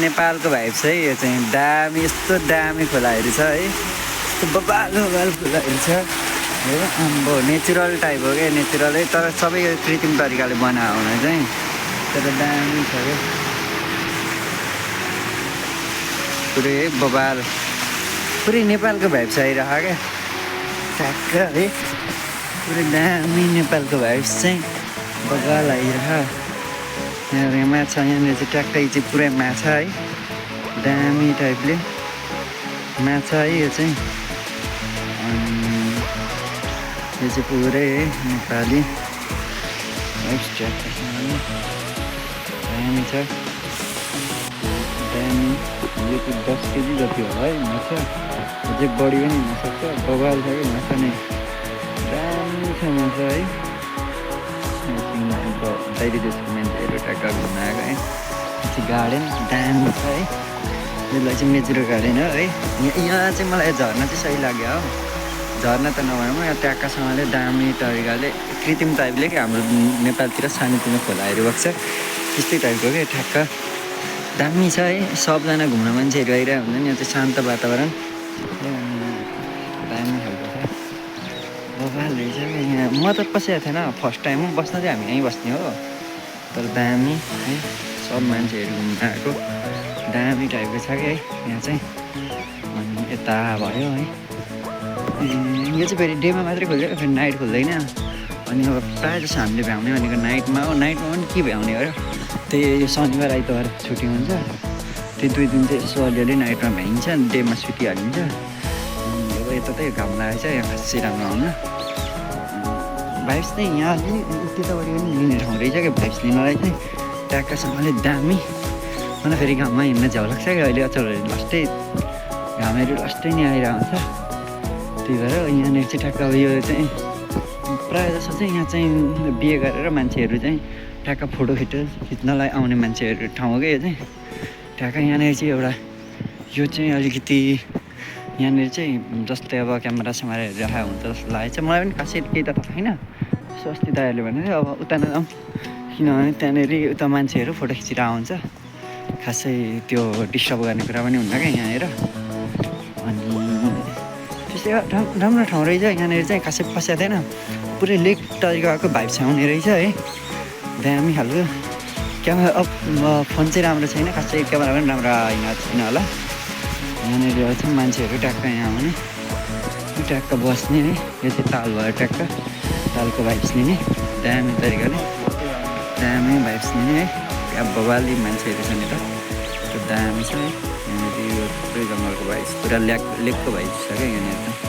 नेपालको भाइब्स है यो चाहिँ दामी यस्तो दामी खोलाहरू छ है यस्तो बबाल बबाल खोलाहरू छ है अम्बो नेचुरल टाइप हो क्या नेचुरलै तर सबै कृत्रिम तरिकाले बनाएको हुन चाहिँ तर दामी छ क्या पुरै बबाल पुरै नेपालको भाइब्स आइरहेको क्या ठ्याक्क है पुरै दामी नेपालको भाइब्स चाहिँ बबाल आइरह यहाँ माछा यहाँनिर चाहिँ ट्याक्कै चाहिँ पुरै माछा है दामी टाइपले माछा है यो चाहिँ यो चाहिँ पुरै है नेपाली दामी छ दामी यो चाहिँ 10 केजी जति होला है माछा अझै बढी पनि हुनसक्छ बबाल छ कि माछा नै दामी छ माछा है बाहिर देशको मान्छेहरू ट्याक्क घुम्न आएको है यो चाहिँ गार्डन दामी छ है यसलाई चाहिँ मेचुरो गार्डन हो है यहाँ चाहिँ मलाई झर्ना चाहिँ सही लाग्यो हो झर्ना त नभए यहाँ ट्याक्कासँगले दामी तरिकाले कृत्रिम टाइपले क्या हाम्रो नेपालतिर सानोतिनो खोलाहरू बग्छ त्यस्तै टाइपको क्या ठ्याक्क दामी छ है सबजना घुम्न मान्छेहरू आइरहेको हुन्छ नि यहाँ चाहिँ शान्त वातावरण दामी खालको छ बबाल रहेछ यहाँ म त बसेको थिएन फर्स्ट टाइम बस्न चाहिँ हामी यहीँ बस्ने हो तर दामी है सब मान्छेहरू घुम्न आएको दामी टाइपको छ कि है यहाँ चाहिँ अनि यता भयो है यो चाहिँ फेरि डेमा मात्रै खोल्छ फेरि नाइट खोल्दैन अनि अब प्रायः जस्तो हामीले भ्याउने भनेको नाइटमा हो नाइटमा पनि के भ्याउने हो र त्यही शनिबार आइतबार छुट्टी हुन्छ त्यो 2 दिन चाहिँ यसो अलिअलि नाइटमा भ्याइन्छ डेमा सुतिहालिन्छ अब यता त घाम लागेको छ यहाँ खासै राम्रो आउन भाइब्स चाहिँ यहाँ अलि त्यतापट्टि पनि लिने ठाउँ रहेछ क्या भाइब्स लिनलाई चाहिँ ट्याक्कासँगले दामी मलाई फेरि घाममा हिँड्न झ्याउ लाग्छ क्या अहिले अचलहरू लास्टै घामहरू लास्टै नै आइरहेको हुन्छ त्यही भएर यहाँनिर चाहिँ ट्याक्क अब यो चाहिँ प्रायः जस्तो चाहिँ यहाँ चाहिँ बिहे गरेर मान्छेहरू चाहिँ ट्याक्क फोटो खिच्नलाई आउने मान्छेहरू ठाउँ हो क्या यो चाहिँ ट्याक्क यहाँनिर चाहिँ एउटा यो चाहिँ अलिकति यहाँनिर चाहिँ जस्तै अब क्यामेरा स्यामेराहरू राखेको हुन्छ जस्तो लागेको छ मलाई पनि खासै केही त थाहा छैन अस्ति दाइहरूले भने अब उता नजाउँ किनभने त्यहाँनिर उता मान्छेहरू फोटो खिचेर आउँछ खासै त्यो डिस्टर्ब गर्ने कुरा पनि हुन्न क्या यहाँनिर अनि त्यस्तै राम्रो ठाउँ रहेछ यहाँनिर चाहिँ खासै फस्याएको थिएन पुरै लेक तरिकाको भाइब्स आउने रहेछ है दामी खालको क्यामेरा अब फोन चाहिँ राम्रो छैन खासै क्यामेरा पनि राम्रो छैन होला यहाँनिर चाहिँ मान्छेहरू ट्याक्क यहाँ आउने ट्याक्क बस्ने है यो चाहिँ ताल भयो ट्याक्क तालको भाइब्स लिने दामी तरिकाले दामी भाइब्स लिने है अब बबाली मान्छेहरू छ नि त त्यो दामी छ है यहाँनिर यो पुरै जङ्गलको भाइब्स पुरा लेकको भाइब्स छ क्या यहाँनिर त